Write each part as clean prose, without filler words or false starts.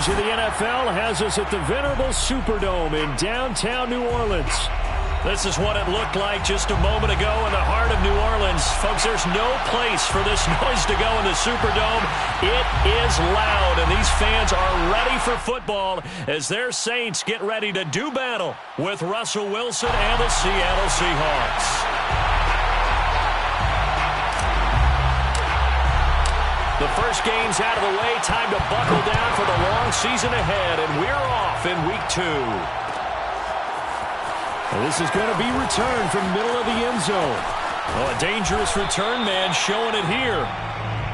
coverage of the NFL has us at the venerable Superdome in downtown New Orleans. This is what it looked like just a moment ago in the heart of New Orleans. Folks, there's no place for this noise to go in the Superdome. It is loud, and these fans are ready for football as their Saints get ready to do battle with Russell Wilson and the Seattle Seahawks. The first game's out of the way. Time to buckle down for the long season ahead, and we're off in Week 2. And this is going to be returned from middle of the end zone. Oh, a dangerous return man showing it here.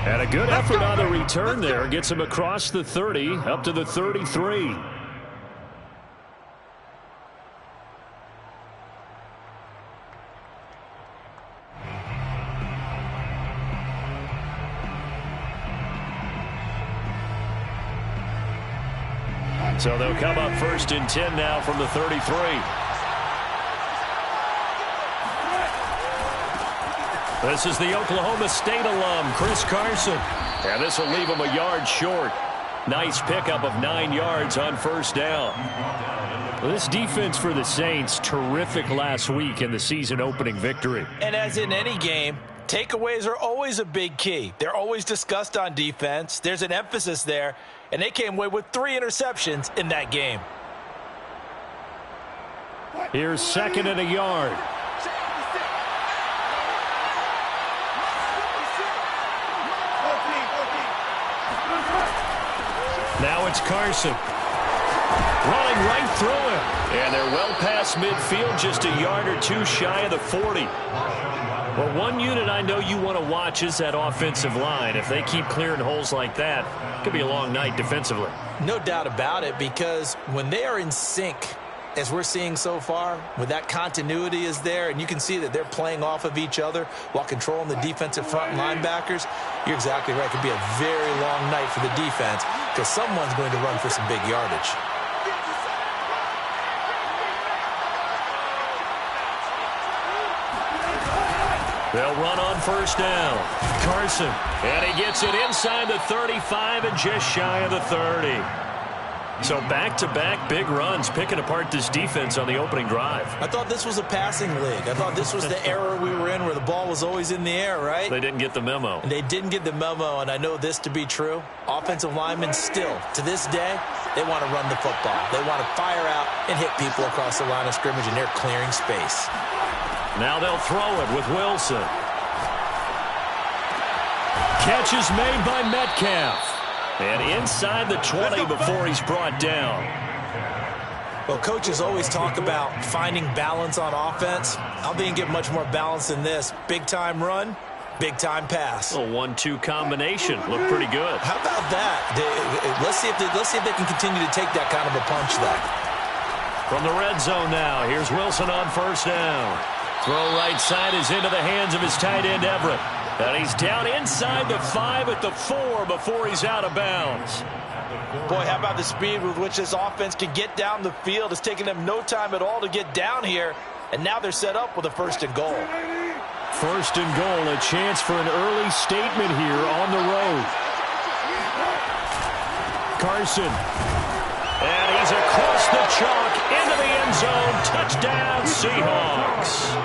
And a good effort on the return there. Gets him across the 30, up to the 33. So they'll come up first and 10 now from the 33. This is the Oklahoma State alum, Chris Carson. And this will leave him a yard short. Nice pickup of 9 yards on first down. Well, this defense for the Saints, terrific last week in the season-opening victory. And as in any game, takeaways are always a big key. They're always discussed on defense. There's an emphasis there, and they came away with 3 interceptions in that game. Here's second and a yard. Now it's Carson. Running right through him. And they're well past midfield, just a yard or 2 shy of the 40. Well, one unit I know you want to watch is that offensive line. If they keep clearing holes like that, it could be a long night defensively. No doubt about it, because when they are in sync, as we're seeing so far, when that continuity is there, and you can see that they're playing off of each other while controlling the defensive front linebackers, you're exactly right. It could be a very long night for the defense because someone's going to run for some big yardage. They'll run on first down. Carson. And he gets it inside the 35 and just shy of the 30. So back-to-back big runs, picking apart this defense on the opening drive. I thought this was a passing league. I thought this was the era we were in where the ball was always in the air, right? They didn't get the memo. And they didn't get the memo, and I know this to be true. Offensive linemen still, to this day, they want to run the football. They want to fire out and hit people across the line of scrimmage, and they're clearing space. Now they'll throw it with Wilson. Catch is made by Metcalf. And inside the 20 before he's brought down. Well, coaches always talk about finding balance on offense. I don't think you can get much more balance than this. Big-time run, big-time pass. A 1-2 combination. Looked pretty good. How about that? Let's see if they can continue to take that kind of a punch there. From the red zone now, here's Wilson on first down. Throw right side is into the hands of his tight end, Everett. And he's down inside the 5 at the 4 before he's out of bounds. Boy, how about the speed with which this offense can get down the field? It's taken them no time at all to get down here. And now they're set up with a first and goal. First and goal, a chance for an early statement here on the road. Carson. And he's across the chalk into the end zone. Touchdown, Seahawks.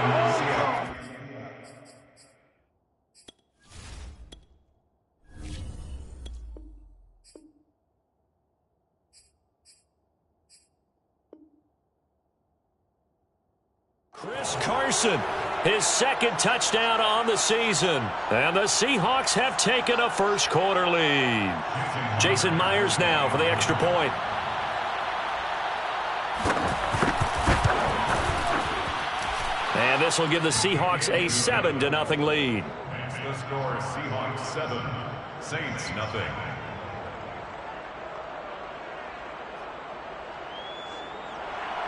Chris Carson, his second touchdown on the season. And the Seahawks have taken a first quarter lead. Jason Myers now for the extra point. And this will give the Seahawks a 7-0 lead. The score, Seahawks 7, Saints nothing.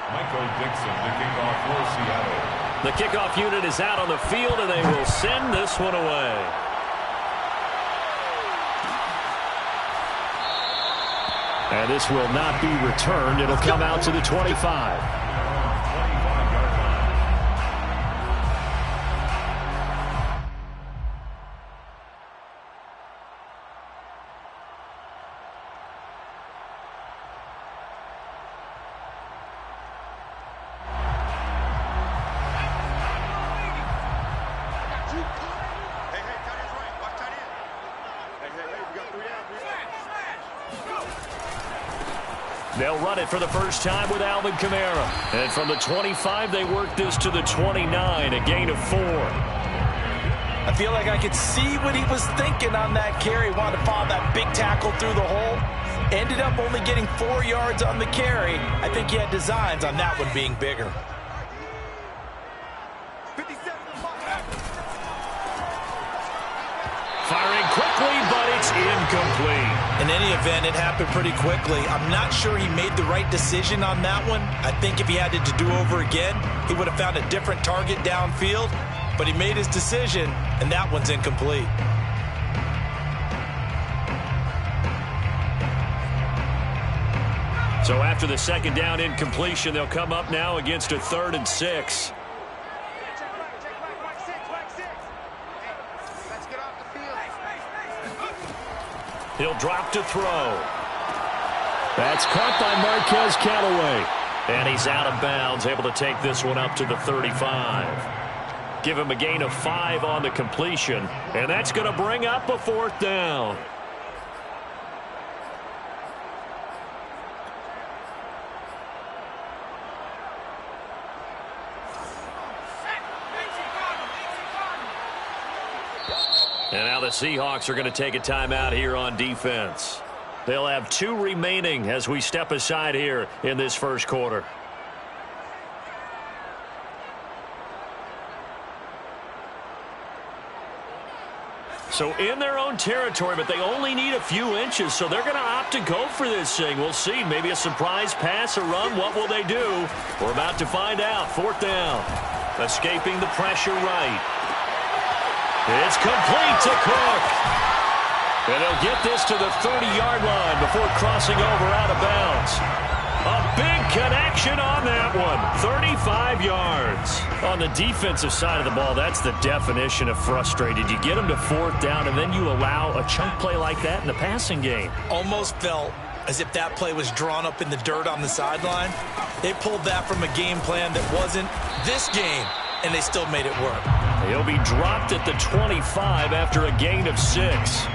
Michael Dixon, the kickoff for Seattle. The kickoff unit is out on the field, and they will send this one away. And this will not be returned. It'll come out to the 25. They'll run it for the first time with Alvin Kamara. And from the 25, they work this to the 29, a gain of 4. I feel like I could see what he was thinking on that carry. Wanted to follow that big tackle through the hole. Ended up only getting 4 yards on the carry. I think he had designs on that one being bigger. Firing quickly, but it's incomplete. In any event, it happened pretty quickly. I'm not sure he made the right decision on that one. I think if he had it to do over again, he would have found a different target downfield. But he made his decision, and that one's incomplete. So after the second down incompletion, they'll come up now against a 3rd and 6. He'll drop to throw. That's caught by Marquez Callaway. And he's out of bounds, able to take this one up to the 35. Give him a gain of 5 on the completion. And that's going to bring up a 4th down. And now the Seahawks are going to take a timeout here on defense. They'll have 2 remaining as we step aside here in this first quarter. So in their own territory, but they only need a few inches, so they're going to opt to go for this thing. We'll see. Maybe a surprise pass or run. What will they do? We're about to find out. 4th down. Escaping the pressure right. It's complete to Cook. And they'll get this to the 30-yard line before crossing over out of bounds. A big connection on that one. 35 yards. On the defensive side of the ball, that's the definition of frustrated. You get them to 4th down, and then you allow a chunk play like that in the passing game. Almost felt as if that play was drawn up in the dirt on the sideline. They pulled that from a game plan that wasn't this game, and they still made it work. He'll be dropped at the 25 after a gain of 6.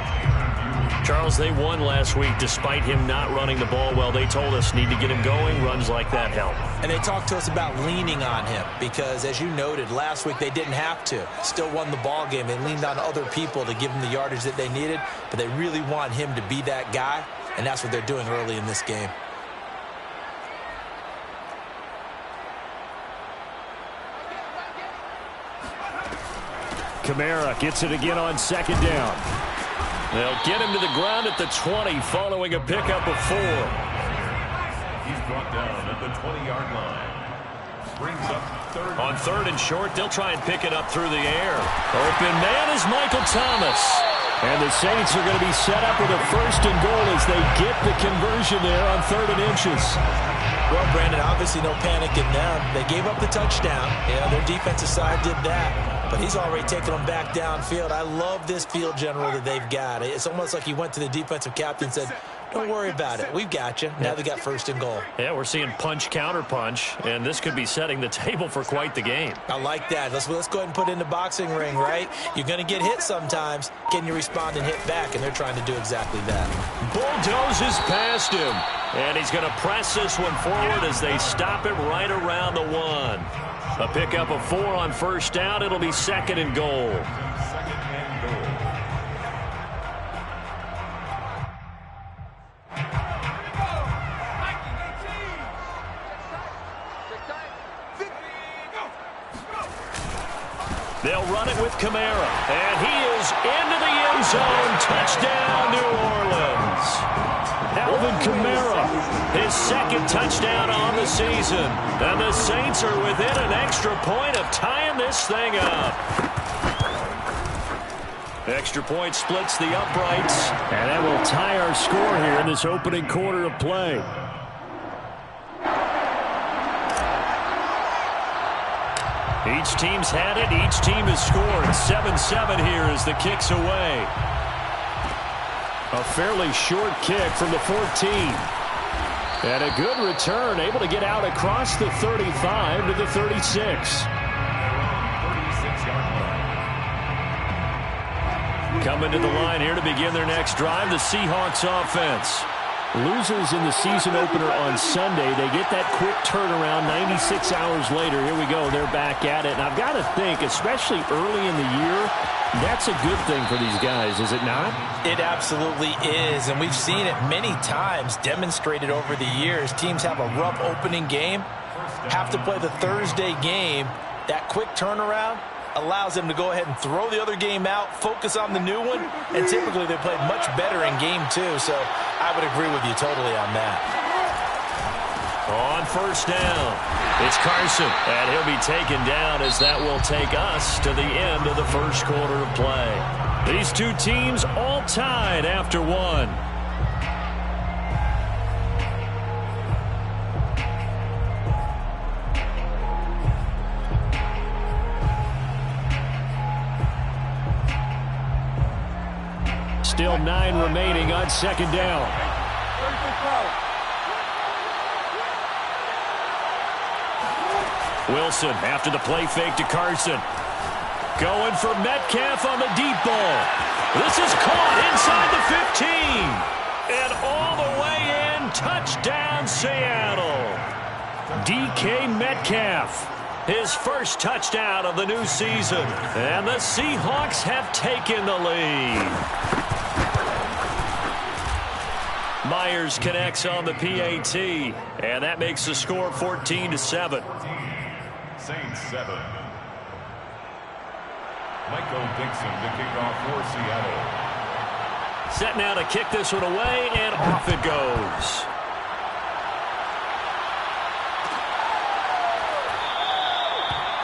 Charles, they won last week despite him not running the ball well. They told us need to get him going. Runs like that help. And they talked to us about leaning on him because, as you noted, last week they didn't have to. Still won the ball game. They leaned on other people to give them the yardage that they needed, but they really want him to be that guy, and that's what they're doing early in this game. Kamara gets it again on 2nd down. They'll get him to the ground at the 20 following a pickup of 4. He's brought down at the 20-yard line. Brings up 3rd. On 3rd and short, they'll try and pick it up through the air. Open man is Michael Thomas. And the Saints are going to be set up with a 1st and goal as they get the conversion there on 3rd and inches. Well, Brandon, obviously no panic in them. They gave up the touchdown. Yeah, their defensive side did that. But he's already taken them back downfield. I love this field general that they've got. It's almost like he went to the defensive captain and said, don't worry about it. We've got you. Now they got 1st and goal. Yeah, we're seeing punch, counter punch, and this could be setting the table for quite the game. I like that. Let's go ahead and put it in the boxing ring, right? You're going to get hit sometimes. Can you respond and hit back? And they're trying to do exactly that. Bulldozes past him. And he's going to press this one forward as they stop it right around the 1. A pickup of 4 on 1st down. It'll be 2nd and goal. 2nd and goal. They'll run it with Kamara. And he is into the end zone. Touchdown, New Orleans. Alvin Kamara, his 2nd touchdown on the season. And the Saints are within an extra point of tying this thing up. Extra point splits the uprights. And that will tie our score here in this opening quarter of play. Each team's had it. Each team has scored. 7-7 here as the kick's away. A fairly short kick from the 14. And a good return, able to get out across the 35 to the 36. 36-yard line. Coming to the line here to begin their next drive, the Seahawks offense. Losers in the season opener on Sunday. They get that quick turnaround 96 hours later. Here we go. They're back at it. And I've got to think, especially early in the year, that's a good thing for these guys, is it not? It absolutely is. And we've seen it many times demonstrated over the years. Teams have a rough opening game, have to play the Thursday game. That quick turnaround allows them to go ahead and throw the other game out, focus on the new one, and typically they play much better in game 2. So I would agree with you totally on that. On first down, it's Carson, and he'll be taken down as that will take us to the end of the first quarter of play. These two teams all tied after one. Still 9 remaining on second down. Wilson after the play fake to Carson. Going for Metcalf on the deep ball. This is caught inside the 15. And all the way in. Touchdown, Seattle. DK Metcalf. His first touchdown of the new season. And the Seahawks have taken the lead. Myers connects on the PAT, and that makes the score 14-7. Saints 7. Michael Dixon to kick off for Seattle. Set now to kick this one away, and off it goes.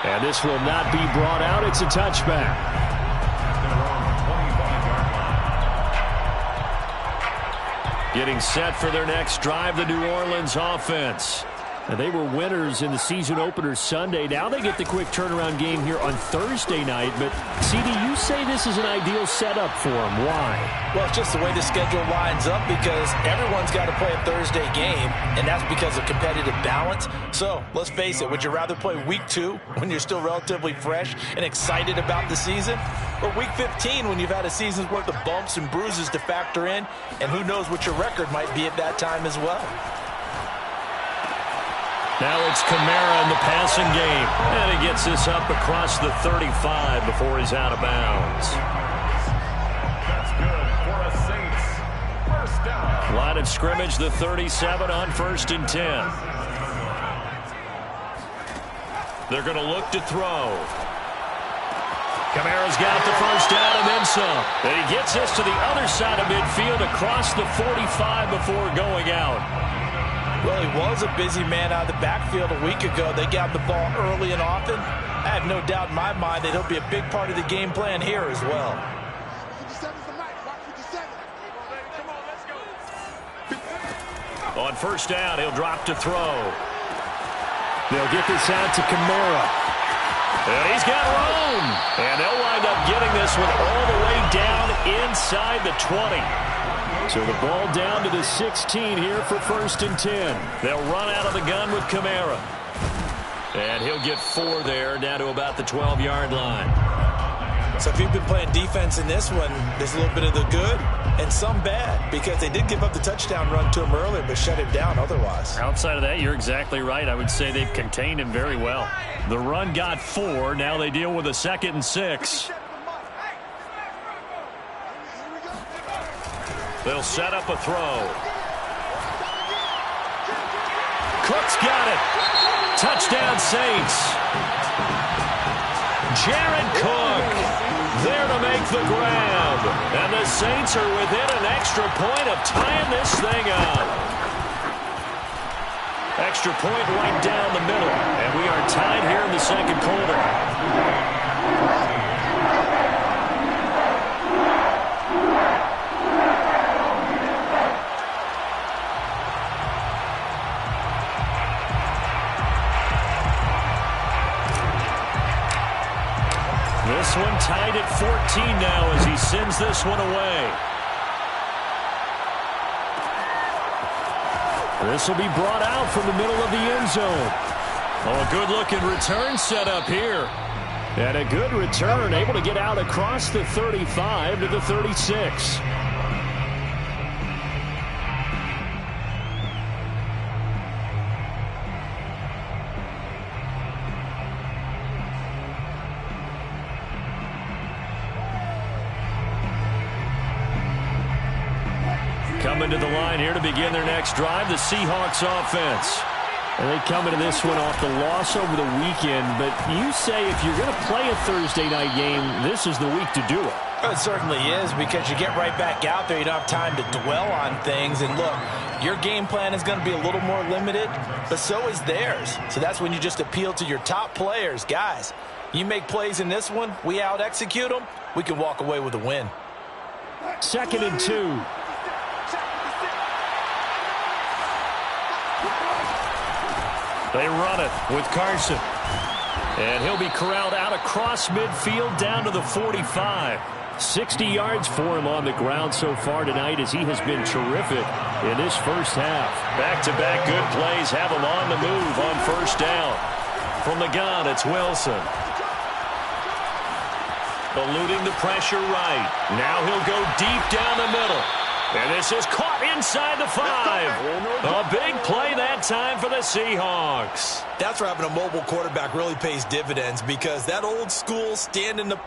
And this will not be brought out. It's a touchback. Getting set for their next drive, the New Orleans offense. And they were winners in the season opener Sunday. Now they get the quick turnaround game here on Thursday night. But, CD, you say this is an ideal setup for them. Why? Well, it's just the way the schedule lines up because everyone's got to play a Thursday game, and that's because of competitive balance. So, let's face it, would you rather play week 2 when you're still relatively fresh and excited about the season? Or week 15 when you've had a season's worth of bumps and bruises to factor in, and who knows what your record might be at that time as well. Now it's Kamara in the passing game. And he gets this up across the 35 before he's out of bounds. That's good for a Saints first down. Line of scrimmage, the 37 on 1st and 10. They're going to look to throw. Kamara's got the first down and then some. And he gets this to the other side of midfield across the 45 before going out. Well, he was a busy man out of the backfield a week ago. They got the ball early and often. I have no doubt in my mind that he'll be a big part of the game plan here as well. On first down, he'll drop to throw. They'll get this out to Kamara. And he's got room. And they'll wind up getting this one all the way down inside the 20. So the ball down to the 16 here for 1st and 10. They'll run out of the gun with Kamara. And he'll get 4 there, down to about the 12-yard line. So if you've been playing defense in this one, there's a little bit of the good and some bad, because they did give up the touchdown run to him earlier, but shut him down otherwise. Outside of that, you're exactly right. I would say they've contained him very well. The run got 4. Now they deal with a 2nd and 6. They'll set up a throw. Cook's got it. Touchdown, Saints. Jared Cook there to make the grab. And the Saints are within an extra point of tying this thing up. Extra point right down the middle. And we are tied here in the second quarter. This one tied at 14 now as he sends this one away. This will be brought out from the middle of the end zone. Oh, a good-looking return set up here. And a good return, able to get out across the 35 to the 36. coming to the line here to begin their next drive, the Seahawks offense. And they come into this one off the loss over the weekend, but you say if you're going to play a Thursday night game, this is the week to do it. Well, it certainly is, because you get right back out there. You don't have time to dwell on things. And look, your game plan is going to be a little more limited, but so is theirs. So that's when you just appeal to your top players. Guys, you make plays in this one, we out-execute them, we can walk away with a win. 2nd and 2. They run it with Carson. And he'll be corralled out across midfield down to the 45. 60 yards for him on the ground so far tonight, as he has been terrific in this first half. Back-to-back good plays have him on the move on first down. From the gun, it's Wilson. Eluding the pressure right. Now he'll go deep down the middle. And this is caught inside the 5. A big play that time for the Seahawks. That's where having a mobile quarterback really pays dividends, because that old school stand in the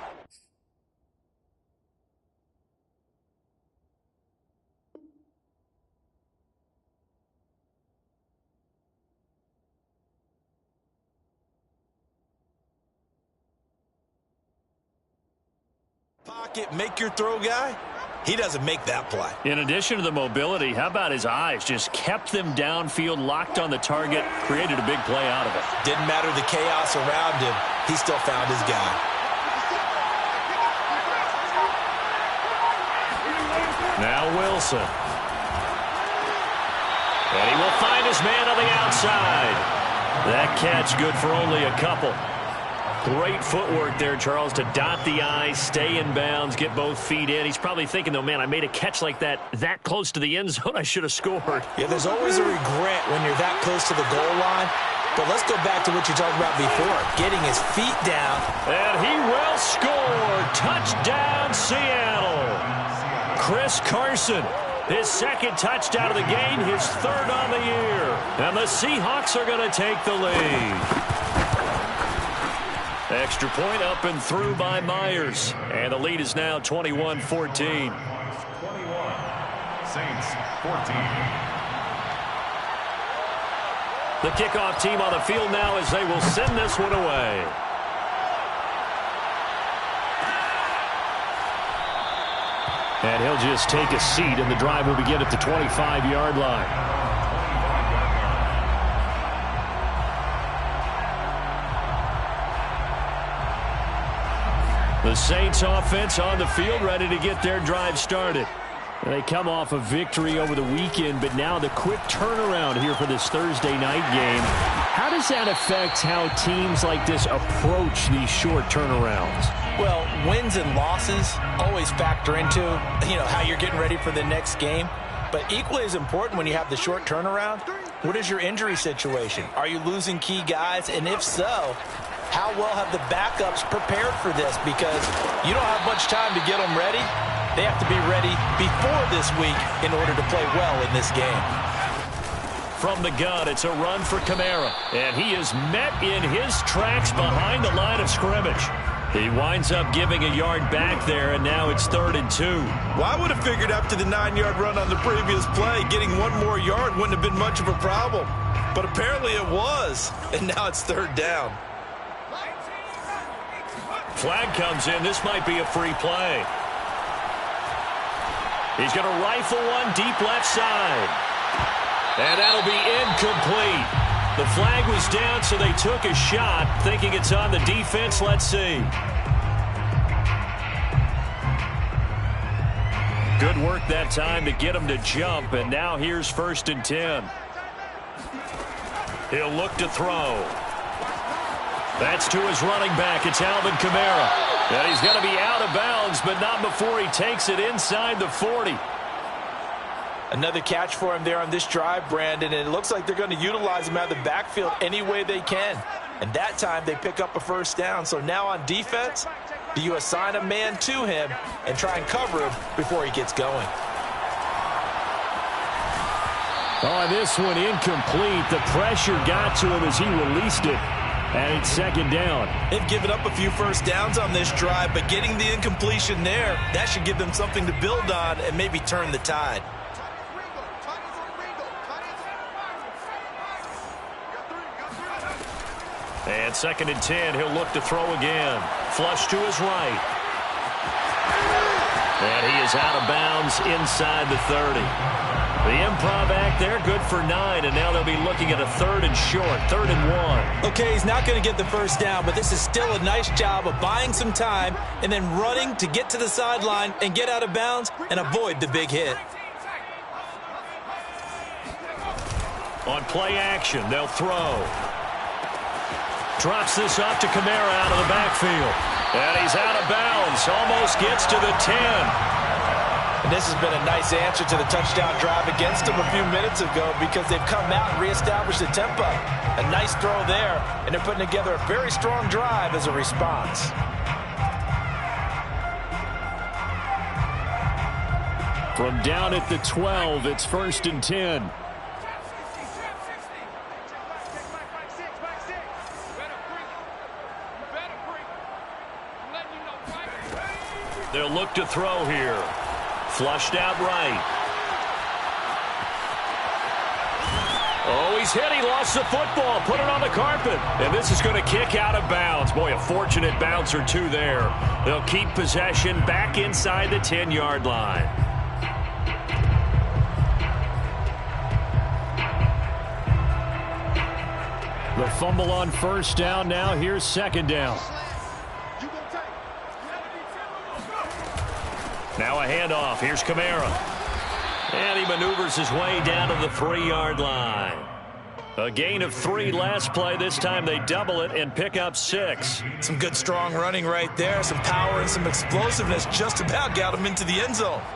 pocket, make your throw guy. He doesn't make that play. In addition to the mobility, how about his eyes? Just kept them downfield, locked on the target, created a big play out of it. Didn't matter the chaos around him. He still found his guy. Now Wilson. And he will find his man on the outside. That catch good for only a couple. Great footwork there, Charles, to dot the I, stay in bounds, get both feet in. He's probably thinking, though, man, I made a catch like that close to the end zone. I should have scored. Yeah, there's always a regret when you're that close to the goal line. But let's go back to what you talked about before, getting his feet down. And he will score. Touchdown, Seattle. Chris Carson, his 2nd touchdown of the game, his 3rd on the year. And the Seahawks are going to take the lead. Extra point up and through by Myers. And the lead is now 21-14. 21. Saints 14. The kickoff team on the field now as they will send this one away. And he'll just take a seat, and the drive will begin at the 25-yard line. The Saints offense on the field, ready to get their drive started. They come off a victory over the weekend, but now the quick turnaround here for this Thursday night game. How does that affect how teams like this approach these short turnarounds? Well, wins and losses always factor into, how you're getting ready for the next game. But equally as important when you have the short turnaround, what is your injury situation? Are you losing key guys? And if so, how well have the backups prepared for this? Because you don't have much time to get them ready. They have to be ready before this week in order to play well in this game. From the gun, it's a run for Kamara. And he is met in his tracks behind the line of scrimmage. He winds up giving a yard back there, and now it's 3rd and 2. Well, I would have figured after the 9-yard run on the previous play, getting one more yard wouldn't have been much of a problem. But apparently it was, and now it's 3rd down. Flag comes in. This might be a free play. He's going to rifle one deep left side. And that'll be incomplete. The flag was down, so they took a shot, thinking it's on the defense. Let's see. Good work that time to get him to jump, and now here's 1st and 10. He'll look to throw. That's to his running back. It's Alvin Kamara. And he's going to be out of bounds, but not before he takes it inside the 40. Another catch for him there on this drive, Brandon, and it looks like they're going to utilize him out of the backfield any way they can. And that time they pick up a 1st down. So now on defense, do you assign a man to him and try and cover him before he gets going? Oh, this one incomplete. The pressure got to him as he released it. And it's 2nd down. They've given up a few 1st downs on this drive, but getting the incompletion there, that should give them something to build on and maybe turn the tide. And 2nd and 10, he'll look to throw again. Flush to his right. And he is out of bounds inside the 30. The improv act there, good for 9, and now they'll be looking at a 3rd and short, 3rd and 1. Okay, he's not going to get the first down, but this is still a nice job of buying some time and then running to get to the sideline and get out of bounds and avoid the big hit. On play action, they'll throw. Drops this up to Kamara out of the backfield. And he's out of bounds. Almost gets to the 10. And this has been a nice answer to the touchdown drive against them a few minutes ago because they've come out and reestablished the tempo. A nice throw there, and they're putting together a very strong drive as a response. From down at the 12, it's 1st and 10. They'll look to throw here. Flushed out right. Oh, he's hit. He lost the football. Put it on the carpet. And this is going to kick out of bounds. Boy, a fortunate bounce or two there. They'll keep possession back inside the 10-yard line. The fumble on 1st down. Now here's 2nd down. Now a handoff. Here's Kamara. And he maneuvers his way down to the 3-yard line. A gain of 3 last play. This time they double it and pick up 6. Some good strong running right there. Some power and some explosiveness just about got him into the end zone. Let's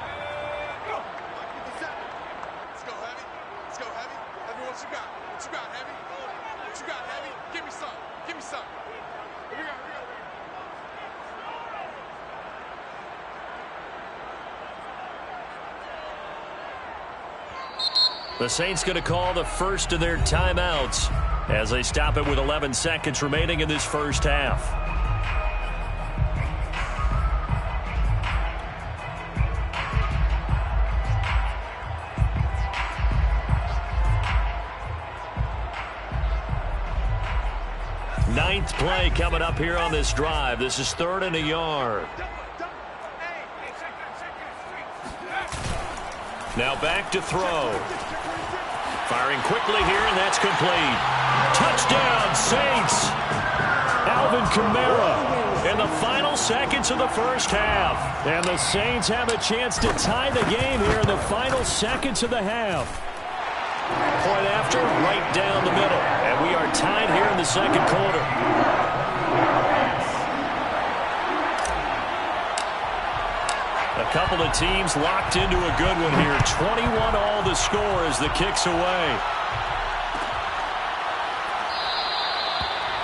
go, Heavy. Let's go, Heavy. Heavy, what you got? What you got, Heavy? What you got, Heavy? Give me some. Give me some. Here we go. The Saints going to call the first of their timeouts as they stop it with 11 seconds remaining in this first half. Ninth play coming up here on this drive. This is 3rd and a yard. Now back to throw. Firing quickly here, and that's complete. Touchdown, Saints! Alvin Kamara. In the final seconds of the first half. And the Saints have a chance to tie the game here in the final seconds of the half. Point after, right down the middle. And we are tied here in the second quarter. A couple of teams locked into a good one here. 21 all the score as the kick's away.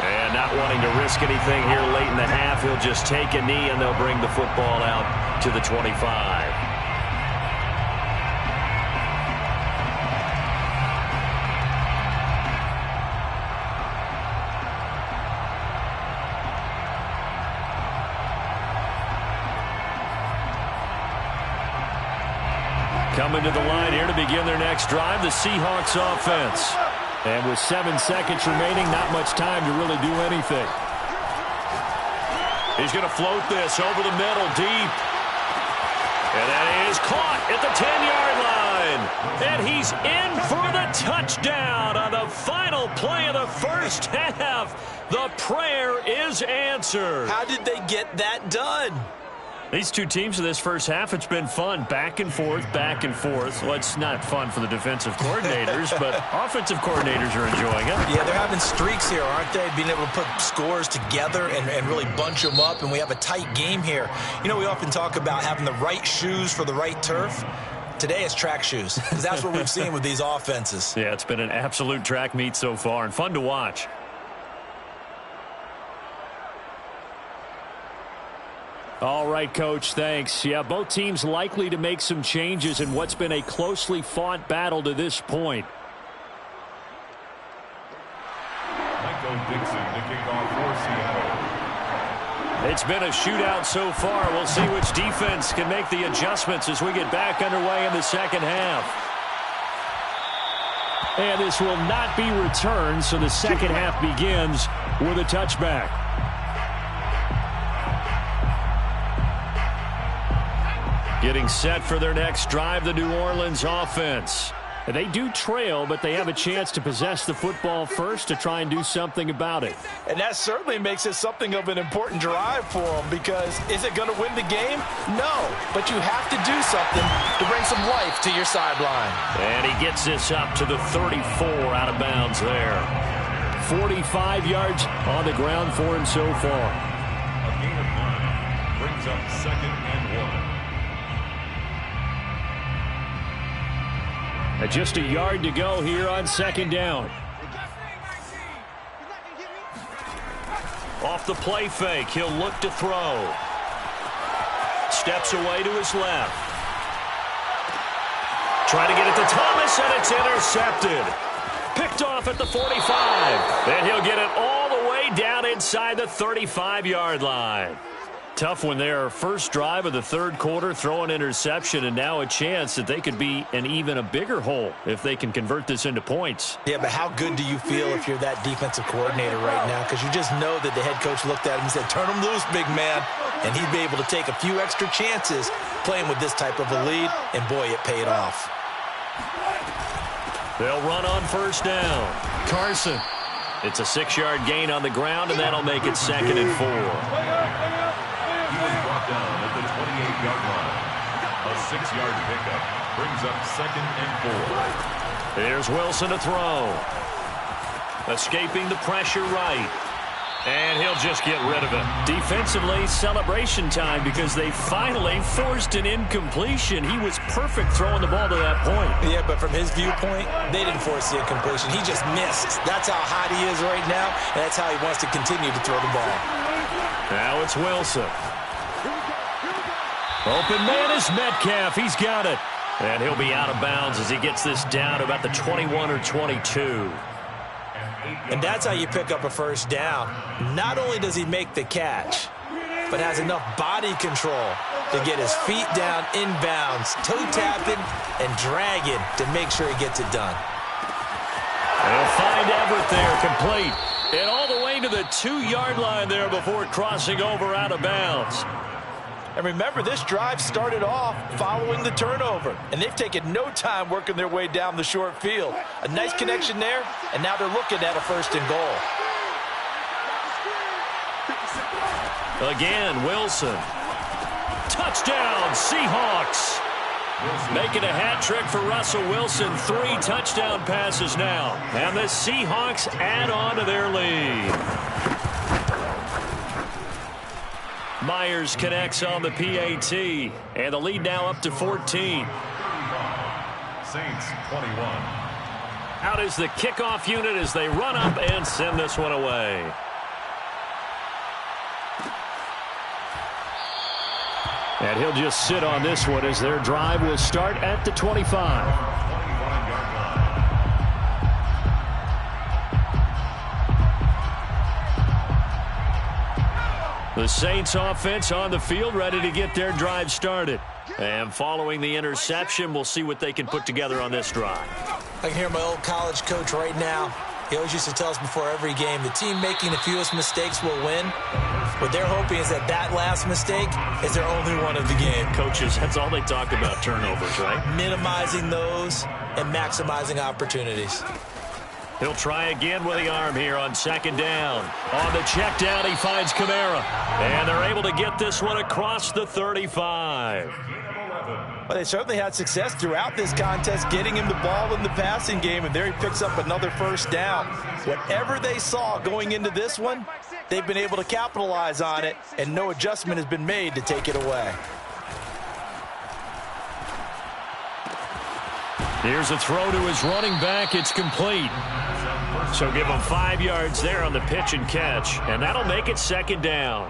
And not wanting to risk anything here late in the half, he'll just take a knee and they'll bring the football out to the 25. Coming to the line here to begin their next drive, the Seahawks offense. And with 7 seconds remaining, not much time to really do anything. He's going to float this over the middle deep. And that is caught at the 10-yard line. And he's in for the touchdown on the final play of the first half. The prayer is answered. How did they get that done? These two teams in this first half, it's been fun. Back and forth, back and forth. Well, it's not fun for the defensive coordinators, but offensive coordinators are enjoying it. Yeah, they're having streaks here, aren't they? Being able to put scores together and really bunch them up, and we have a tight game here. You know, we often talk about having the right shoes for the right turf. Today it's track shoes, because that's what we've seen with these offenses. Yeah, it's been an absolute track meet so far, and fun to watch. All right, Coach, thanks. Yeah, both teams likely to make some changes in what's been a closely fought battle to this point. Michael Dixon to kick off for Seattle. It's been a shootout so far. We'll see which defense can make the adjustments as we get back underway in the second half. And this will not be returned, so the second half begins with a touchback. Getting set for their next drive, the New Orleans offense. They do trail, but they have a chance to possess the football first to try and do something about it. And that certainly makes it something of an important drive for them, because is it going to win the game? No, but you have to do something to bring some life to your sideline. And he gets this up to the 34 out of bounds there. 45 yards on the ground for him so far. A gain of 9 brings up 2nd and 1. Just a yard to go here on 2nd down. Off the play fake, he'll look to throw. Steps away to his left. Trying to get it to Thomas, and it's intercepted. Picked off at the 45. And he'll get it all the way down inside the 35-yard line. Tough when their first drive of the third quarter, throw an interception, and now a chance that they could be in even a bigger hole if they can convert this into points. Yeah, but how good do you feel if you're that defensive coordinator right now? Because you just know that the head coach looked at him and said, turn him loose, big man. And he'd be able to take a few extra chances playing with this type of a lead, and boy, it paid off. They'll run on first down. Carson. It's a 6-yard gain on the ground, and that'll make it 2nd and 4. He was brought down at the 28-yard line. A 6-yard pickup brings up 2nd and 4. Here's Wilson to throw. Escaping the pressure right. And he'll just get rid of it. Defensively, celebration time because they finally forced an incompletion. He was perfect throwing the ball to that point. Yeah, but from his viewpoint, they didn't force the incompletion. He just missed. That's how hot he is right now, and that's how he wants to continue to throw the ball. Now it's Wilson. Open man is Metcalf. He's got it. And he'll be out of bounds as he gets this down to about the 21 or 22. And that's how you pick up a first down. Not only does he make the catch, but has enough body control to get his feet down inbounds, toe tapping and dragging to make sure he gets it done. They'll find Everett there, complete. And all the way to the 2-yard line there before crossing over out of bounds. And remember, this drive started off following the turnover, and they've taken no time working their way down the short field. A nice connection there, and now they're looking at a 1st and goal. Again, Wilson. Touchdown, Seahawks. Making a hat trick for Russell Wilson. 3 touchdown passes now. And the Seahawks add on to their lead. Myers connects on the PAT, and the lead now up to 14. Saints 21. Out is the kickoff unit as they run up and send this one away. And he'll just sit on this one as their drive will start at the 25. The Saints offense on the field ready to get their drive started. And following the interception, we'll see what they can put together on this drive. I can hear my old college coach right now. He always used to tell us before every game, the team making the fewest mistakes will win. What they're hoping is that that last mistake is their only one of the game. Coaches, that's all they talk about, turnovers, right? Minimizing those and maximizing opportunities. He'll try again with the arm here on 2nd down. On the check down, he finds Kamara. And they're able to get this one across the 35. Well, they certainly had success throughout this contest getting him the ball in the passing game, and there he picks up another 1st down. Whatever they saw going into this one, they've been able to capitalize on it, and no adjustment has been made to take it away. Here's a throw to his running back. It's complete. So give him 5 yards there on the pitch and catch, and that'll make it 2nd down.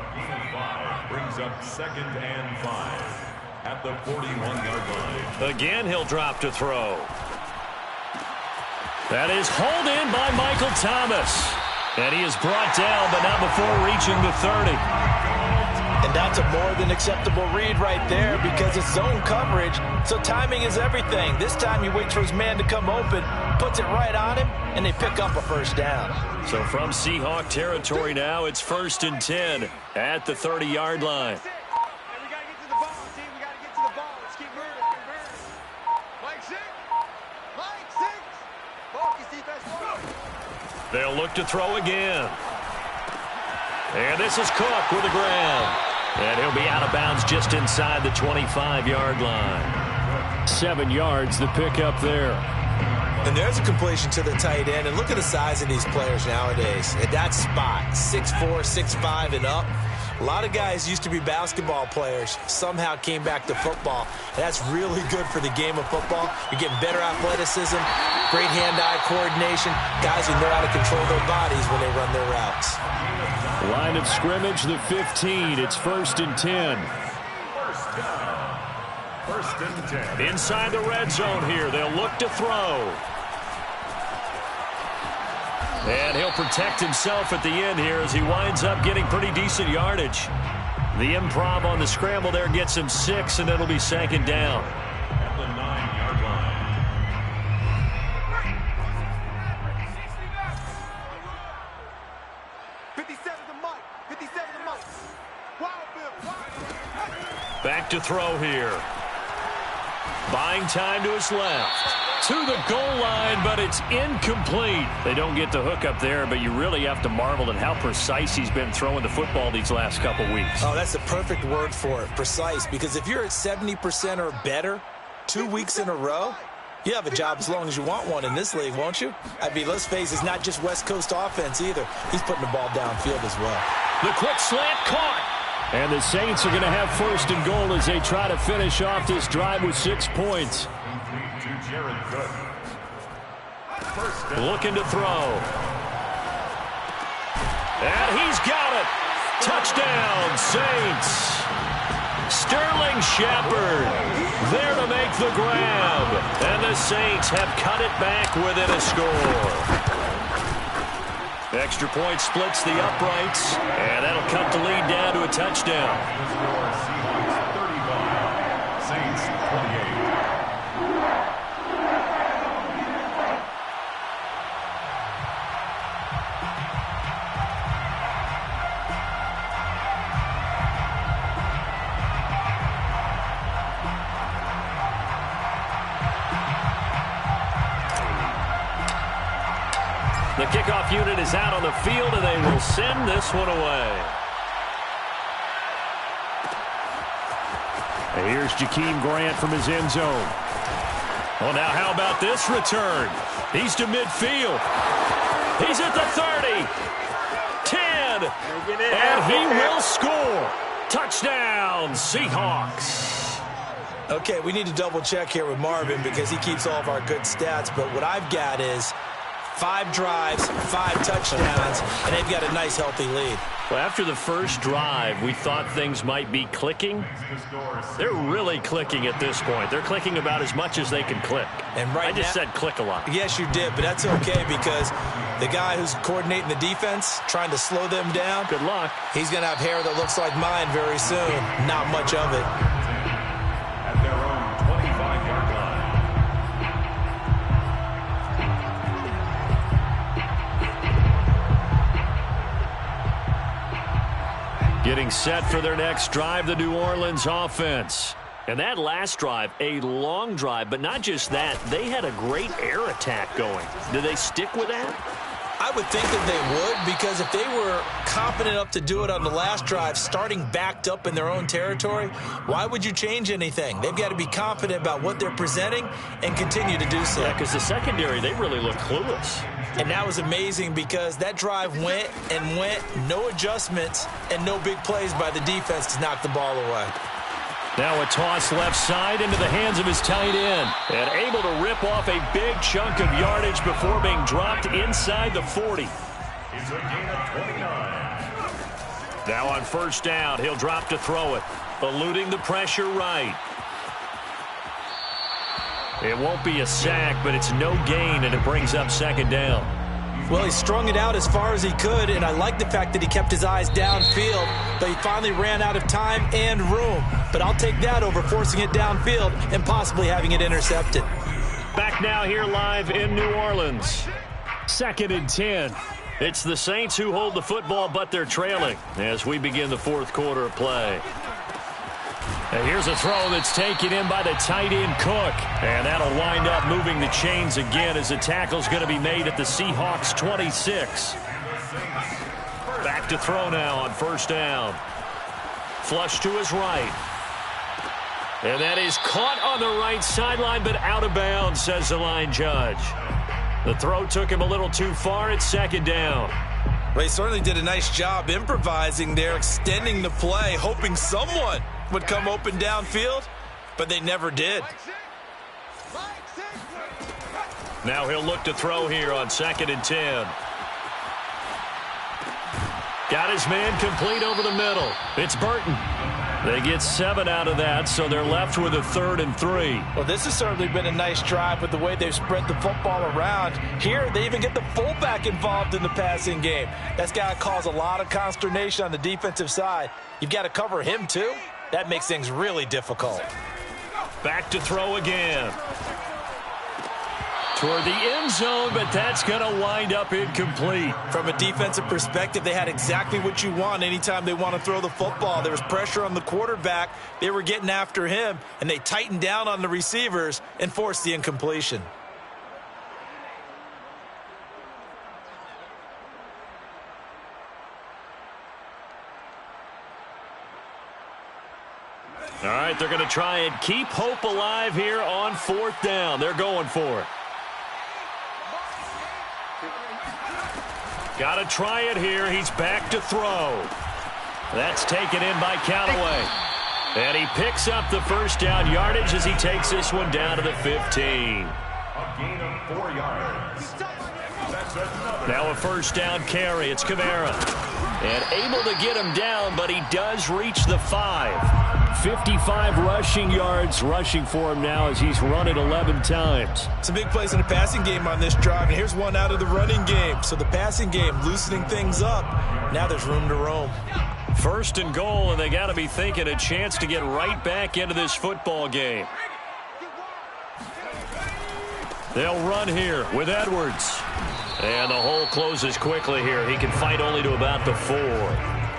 Brings up 2nd and 5 at the 41-yard line. Again, he'll drop to throw. That is hauled in by Michael Thomas. And he is brought down, but not before reaching the 30. And that's a more than acceptable read right there because it's zone coverage, so timing is everything. This time he waits for his man to come open, puts it right on him, and they pick up a first down. So from Seahawk territory now, it's 1st and 10 at the 30-yard line. We got to get to the ball, team. We got to get to the ball. Let's keep moving. Mike 6. Mike 6. Focus, defense. Focus. They'll look to throw again. And this is Cook with the grab. And he'll be out of bounds just inside the 25-yard line. 7 yards, the pickup there. And there's a completion to the tight end. And look at the size of these players nowadays. At that spot, 6'4", 6'5", and up. A lot of guys used to be basketball players, somehow came back to football. And that's really good for the game of football. You're getting better athleticism, great hand-eye coordination, guys who know how to control their bodies when they run their routes. Line of scrimmage, the 15. It's 1st and 10. First and 10. Inside the red zone here, they'll look to throw. And he'll protect himself at the end here as he winds up getting pretty decent yardage. The improv on the scramble there gets him 6, and it'll be 2nd down. At the 9-yard line. Back to throw here. Buying time to his left. To the goal line, but it's incomplete. They don't get the hook up there, but you really have to marvel at how precise he's been throwing the football these last couple weeks. Oh, that's the perfect word for it, precise. Because if you're at 70% or better 2 weeks in a row, you have a job as long as you want one in this league, won't you? I mean, let's face it, it's not just West Coast offense either. He's putting the ball downfield as well. The quick slant caught. And the Saints are going to have 1st and goal as they try to finish off this drive with 6 points. Looking to throw. And he's got it. Touchdown, Saints. Sterling Shepard there to make the grab. And the Saints have cut it back within a score. Extra point splits the uprights, and that'll cut the lead down to a touchdown. Seahawks 35, Saints 28. The kickoff unit is out on the field, and they will send this one away. And here's Jakeem Grant from his end zone. Well, now how about this return? He's to midfield. He's at the 30. 10. And he will score. Touchdown, Seahawks. Okay, we need to double check here with Marvin because he keeps all of our good stats. But what I've got is 5 drives, 5 touchdowns, and they've got a nice, healthy lead. Well, after the first drive, we thought things might be clicking. They're really clicking at this point. They're clicking about as much as they can click. And right I just now, said click a lot. Yes, you did, but that's okay because the guy who's coordinating the defense, trying to slow them down, Good luck. he's going to have hair that looks like mine very soon. Not much of it. At their own 25-yard line. Getting set for their next drive, the New Orleans offense. And that last drive, a long drive, but not just that. They had a great air attack going. Do they stick with that? I would think that they would, because if they were confident enough to do it on the last drive, starting backed up in their own territory, why would you change anything? They've got to be confident about what they're presenting and continue to do so. Yeah, because the secondary, they really look clueless. And that was amazing because that drive went and went, no adjustments, and no big plays by the defense to knock the ball away. Now a toss left side into the hands of his tight end. And able to rip off a big chunk of yardage before being dropped inside the 40. It's a gain of 29. Now on first down, he'll drop to throw it. Eluding the pressure right. It won't be a sack, but it's no gain, and it brings up second down. Well, he strung it out as far as he could, and I like the fact that he kept his eyes downfield, but he finally ran out of time and room. But I'll take that over forcing it downfield and possibly having it intercepted. Back now here live in New Orleans. 2nd and 10. It's the Saints who hold the football, but they're trailing as we begin the 4th quarter of play. And here's a throw that's taken in by the tight end Cook. And that'll wind up moving the chains again as the tackle's going to be made at the Seahawks 26. Back to throw now on 1st down. Flush to his right. And that is caught on the right sideline, but out of bounds, says the line judge. The throw took him a little too far. It's 2nd down. Well, he certainly did a nice job improvising there, extending the play, hoping someone would come open downfield, but they never did. Now he'll look to throw here on 2nd and 10. Got his man complete over the middle. It's Burton. They get 7 out of that, so they're left with a 3rd and 3. Well, this has certainly been a nice drive with the way they've spread the football around. Here, they even get the fullback involved in the passing game. That's got to cause a lot of consternation on the defensive side. You've got to cover him, too. That makes things really difficult. Back to throw again. Toward the end zone, but that's going to wind up incomplete. From a defensive perspective, they had exactly what you want anytime they want to throw the football. There was pressure on the quarterback. They were getting after him, and they tightened down on the receivers and forced the incompletion. All right, they're going to try and keep hope alive here on 4th down. They're going for it. Got to try it here. He's back to throw. That's taken in by Callaway. And he picks up the 1st down yardage as he takes this one down to the 15. A gain of 4 yards. Now a 1st down carry. It's Kamara. And able to get him down, but he does reach the 5. 55 rushing yards rushing for him now as he's run it 11 times. Some big plays in the passing game on this drive, and here's one out of the running game. So the passing game loosening things up. Now there's room to roam. 1st and goal, and they got to be thinking a chance to get right back into this football game. They'll run here with Edwards. And the hole closes quickly here. He can fight only to about the 4.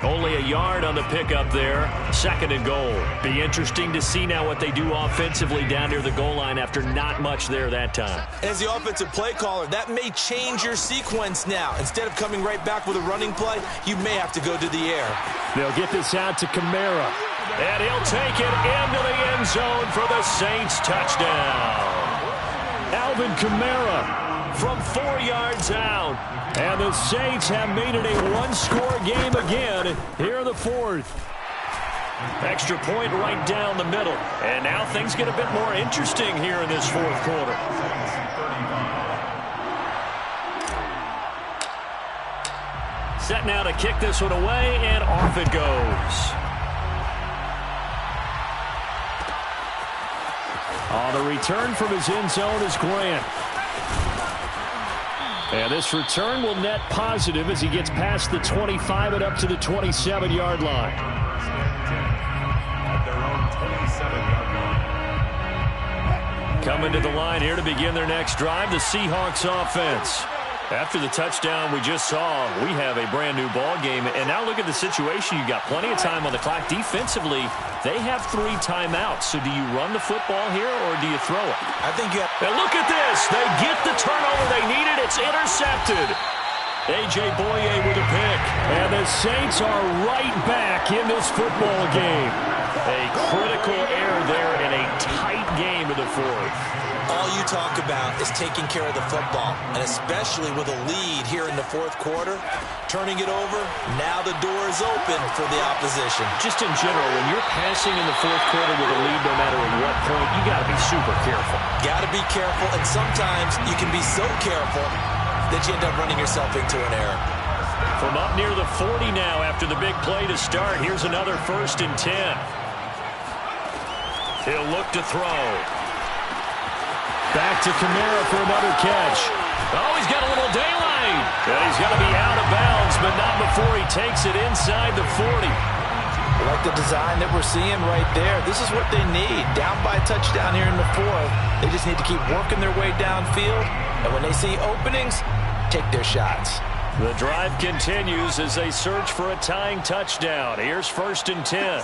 Only a yard on the pickup there. 2nd and goal. Be interesting to see now what they do offensively down near the goal line after not much there that time. As the offensive play caller, that may change your sequence now. Instead of coming right back with a running play, you may have to go to the air. They'll get this out to Kamara. And he'll take it into the end zone for the Saints touchdown. Alvin Kamara from 4 yards out. And the Saints have made it a 1-score game again here in the 4th. Extra point right down the middle. And now things get a bit more interesting here in this 4th quarter. Set now to kick this one away, and off it goes. The return from his end zone is Grant. And this return will net positive as he gets past the 25 and up to the 27-yard line. At their own 27-yard line. Coming to the line here to begin their next drive, the Seahawks offense. After the touchdown we just saw, we have a brand-new ball game. And now look at the situation. You've got plenty of time on the clock. Defensively, they have 3 timeouts. So do you run the football here or do you throw it? I think you have. And look at this. They get the turnover they needed. It's intercepted. A.J. Boye with a pick. And the Saints are right back in this football game. A critical error there in a tight game in the 4th. All you talk about is taking care of the football, and especially with a lead here in the 4th quarter, turning it over, now the door is open for the opposition. Just in general, when you're passing in the 4th quarter with a lead, no matter at what point, you got to be super careful. Got to be careful, and sometimes you can be so careful that you end up running yourself into an error. From up near the 40 now after the big play to start, here's another 1st and 10. He'll look to throw. Back to Kamara for another catch. Oh, he's got a little daylight. And he's going to be out of bounds, but not before he takes it inside the 40. I like the design that we're seeing right there. This is what they need. Down by a touchdown here in the fourth. They just need to keep working their way downfield. And when they see openings, take their shots. The drive continues as they search for a tying touchdown. Here's 1st and 10.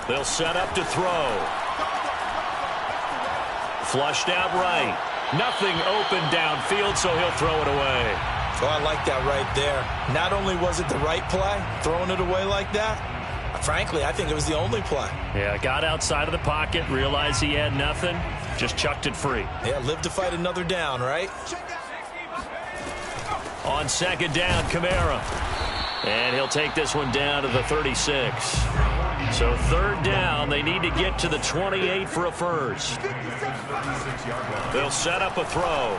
They'll set up to throw. Flushed out right. Nothing open downfield, so he'll throw it away. Oh, I like that right there. Not only was it the right play, throwing it away like that, frankly, I think it was the only play. Yeah, got outside of the pocket, realized he had nothing, just chucked it free. Yeah, live to fight another down, right? On 2nd down, Kamara. And he'll take this one down to the 36. So 3rd down, they need to get to the 28 for a first. They'll set up a throw.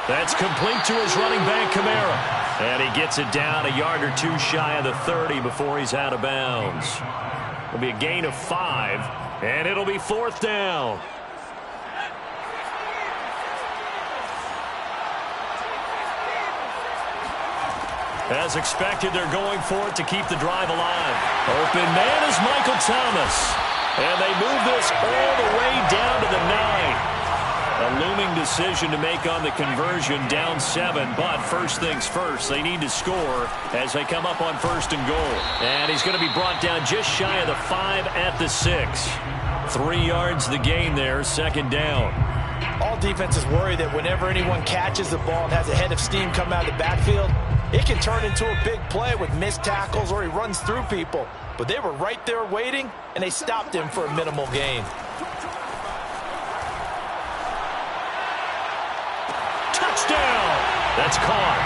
That's complete to his running back, Kamara. And he gets it down a yard or two shy of the 30 before he's out of bounds. It'll be a gain of 5, and it'll be 4th down. As expected, they're going for it to keep the drive alive. Open man is Michael Thomas. And they move this all the way down to the 9. A looming decision to make on the conversion, down 7. But first things first, they need to score as they come up on 1st and goal. And he's going to be brought down just shy of the 5 at the 6. 3 yards the gain there, 2nd down. All defenses worry that whenever anyone catches the ball and has a head of steam come out of the backfield, it can turn into a big play with missed tackles or he runs through people. But they were right there waiting, and they stopped him for a minimal gain. Touchdown! That's caught.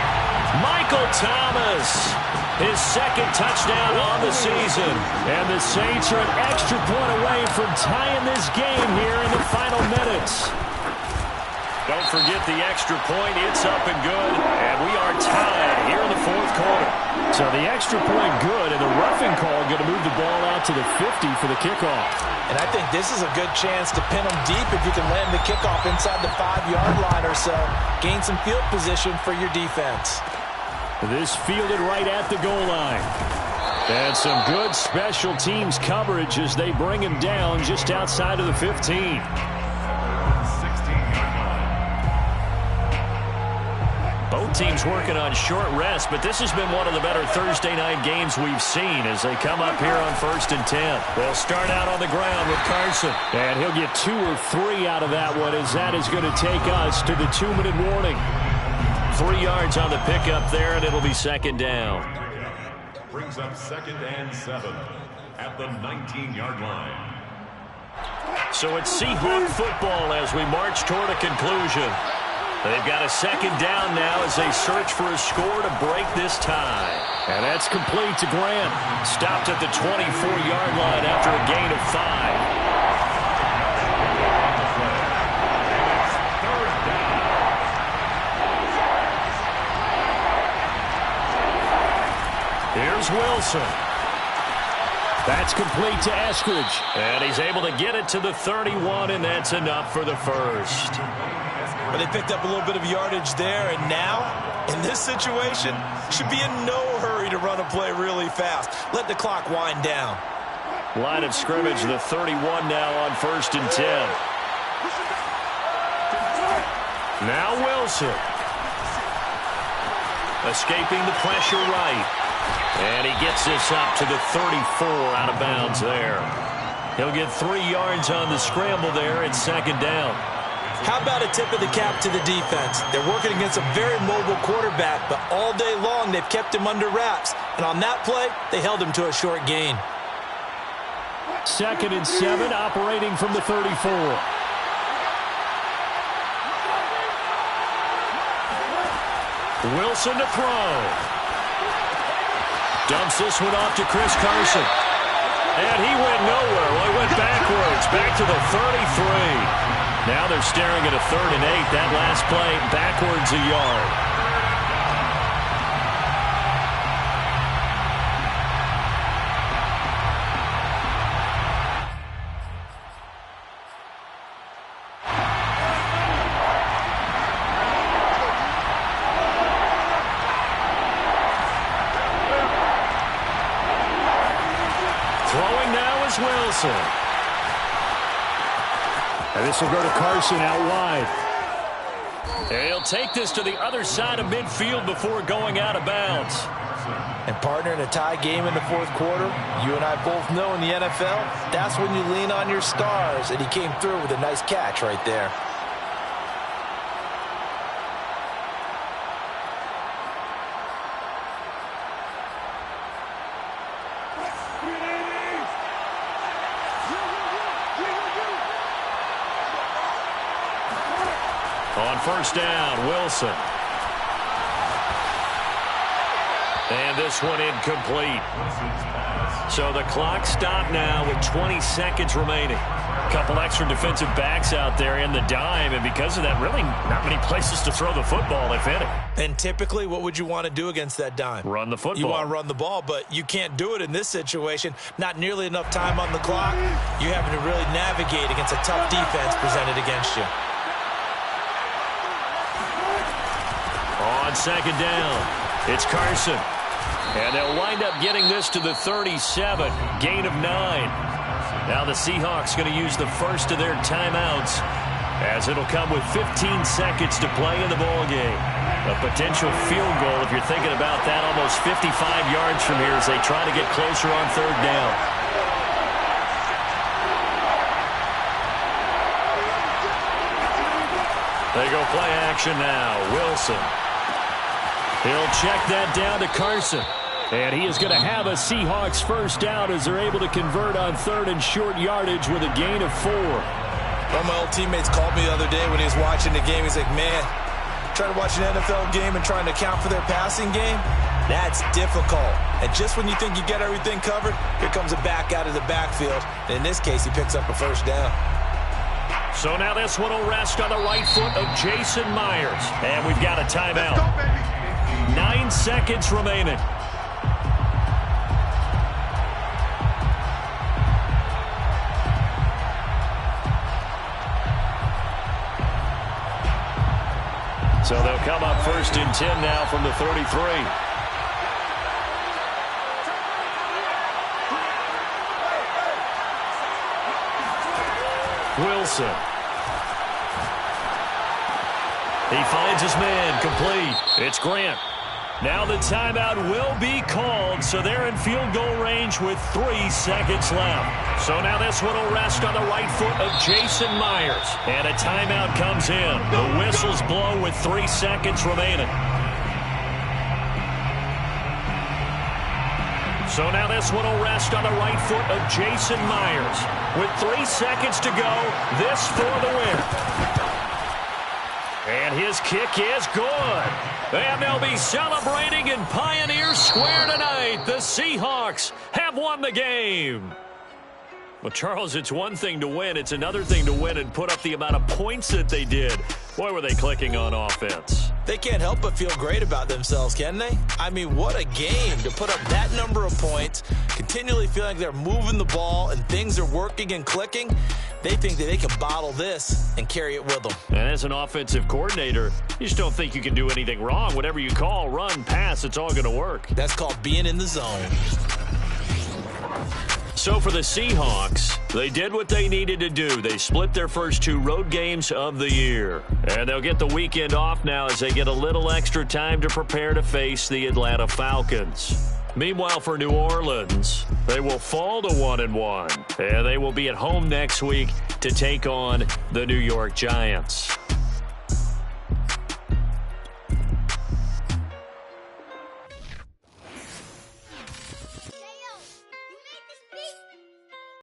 Michael Thomas, his 2nd touchdown on the season. And the Saints are an extra point away from tying this game here in the final minutes. Don't forget the extra point. It's up and good. And we are tied here in the 4th quarter. So the extra point good, and the roughing call going to move the ball out to the 50 for the kickoff. And I think this is a good chance to pin them deep if you can land the kickoff inside the 5-yard line or so. Gain some field position for your defense. This fielded right at the goal line. And some good special teams coverage as they bring him down just outside of the 15. Both teams working on short rest, but this has been one of the better Thursday night games we've seen as they come up here on 1st and 10. They'll start out on the ground with Carson. And he'll get 2 or 3 out of that one as that is going to take us to the 2-minute warning. 3 yards on the pickup there, and it'll be 2nd down. Brings up 2nd and 7 at the 19-yard line. So it's Seahawk football as we march toward a conclusion. They've got a 2nd down now as they search for a score to break this tie. And that's complete to Grant. Stopped at the 24-yard line after a gain of 5. Here's Wilson. That's complete to Eskridge. And he's able to get it to the 31, and that's enough for the first. But they picked up a little bit of yardage there, and now, in this situation, should be in no hurry to run a play really fast. Let the clock wind down. Line of scrimmage, the 31 now on 1st and 10. Now Wilson. Escaping the pressure right. And he gets this up to the 34 out of bounds there. He'll get 3 yards on the scramble there at 2nd down. How about a tip of the cap to the defense? They're working against a very mobile quarterback, but all day long they've kept him under wraps. And on that play, they held him to a short gain. 2nd and 7, operating from the 34. Wilson to throw. Dumps this one off to Chris Carson. And he went nowhere. Well, he went backwards, back to the 33. Now they're staring at a 3rd and 8. That last play, backwards a yard. Wilson. And this will go to Carson out wide. And he'll take this to the other side of midfield before going out of bounds. And partner, in a tie game in the fourth quarter, you and I both know in the NFL, that's when you lean on your stars, and he came through with a nice catch right there. On first down, Wilson. And this one incomplete. So the clock stopped now with 20 seconds remaining. A couple extra defensive backs out there in the dime, and because of that, really not many places to throw the football, if any. And typically, what would you want to do against that dime? Run the football. You want to run the ball, but you can't do it in this situation. Not nearly enough time on the clock. You're having to really navigate against a tough defense presented against you. On second down, it's Carson. And they'll wind up getting this to the 37, gain of 9. Now the Seahawks going to use the first of their timeouts, as it'll come with 15 seconds to play in the ballgame. A potential field goal, if you're thinking about that, almost 55 yards from here as they try to get closer on third down. They go play action now. Wilson. He'll check that down to Carson. And he is going to have a Seahawks first down as they're able to convert on third and short yardage with a gain of 4. One of my old teammates called me the other day when he was watching the game. He's like, man, trying to watch an NFL game and trying to account for their passing game, that's difficult. And just when you think you get everything covered, here comes a back out of the backfield. And in this case, he picks up a first down. So now this one will rest on the right foot of Jason Myers. And we've got a timeout. 9 seconds remaining. So they'll come up first and 10 now from the 33. Wilson. He finds his man, complete. It's Grant. Now the timeout will be called, so they're in field goal range with 3 seconds left. So now this one will rest on the right foot of Jason Myers. And a timeout comes in. The whistles blow with 3 seconds remaining. So now this one will rest on the right foot of Jason Myers. With 3 seconds to go, this for the win. And his kick is good. And they'll be celebrating in Pioneer Square tonight. The Seahawks have won the game. Well, Charles, it's one thing to win. It's another thing to win and put up the amount of points that they did. Boy, were they clicking on offense. They can't help but feel great about themselves, can they? I mean, what a game to put up that number of points, continually feeling like they're moving the ball and things are working and clicking. They think that they can bottle this and carry it with them. And as an offensive coordinator, you just don't think you can do anything wrong. Whatever you call, run, pass, it's all going to work. That's called being in the zone. So for the Seahawks, they did what they needed to do. They split their first 2 road games of the year. And they'll get the weekend off now as they get a little extra time to prepare to face the Atlanta Falcons. Meanwhile, for New Orleans, they will fall to 1-1. And they will be at home next week to take on the New York Giants.